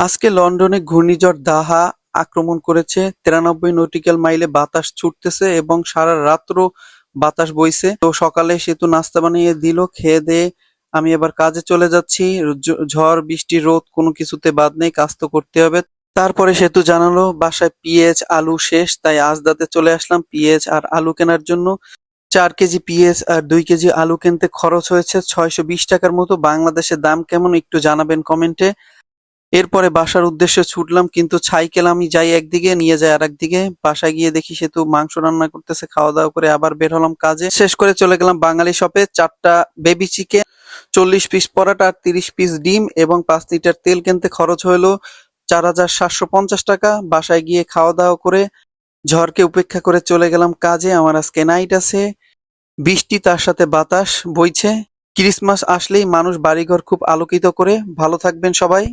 আজকে লন্ডনে ঘূর্ণিঝড় দাহা আক্রমণ করেছে। 93 নটিক্যাল মাইলে বাতাস ছুটতেছে এবং সারা রাত্র বাতাস বইছে। তো সকালে সেতু নাস্তা বানিয়ে দিল, খেয়ে দেয়ে আমি এবার কাজে চলে যাচ্ছি। ঝড় বৃষ্টি রোদ কোনো কিছুতে বাদ নেই, কাজ তো করতে হবে। তারপরে সেতু জানালো বাসায় পেঁয়াজ আলু শেষ, তাই আজদাতে চলে আসলাম পেঁয়াজ আর আলু কেনার জন্য। 4 কেজি পেঁয়াজ আর 2 কেজি আলু কিনতে খরচ হয়েছে 620 টাকার মতো। বাংলাদেশের দাম কেমন একটু জানাবেন কমেন্টে। এরপরে বাসার উদ্দেশ্যে ছুটলাম, কিন্তু সাইকেল আমি যাই একদিকে, নিয়ে যায় আরেকদিকে। বাসায় গিয়ে দেখি সেতু মাংস রান্না করতেছে, খাওয়া দাওয়া করে আবার বের হলাম কাজে। শেষ করে চলে গেলাম বাঙালি শপে। 4টা বেবি চিকেন, 40 পিস পরাটা আর 30 পিস ডিম এবং 5 লিটার তেল কিনতে খরচ হলো 4750 টাকা। বাসায় গিয়ে খাওয়া দাওয়া করে ঝড়কে উপেক্ষা করে চলে গেলাম কাজে। আমার আজকে নাইট আছে, বৃষ্টি তার সাথে বাতাস বইছে। ক্রিসমাস আসলেই মানুষ বাড়িঘর খুব আলোকিত করে। ভালো থাকবেন সবাই।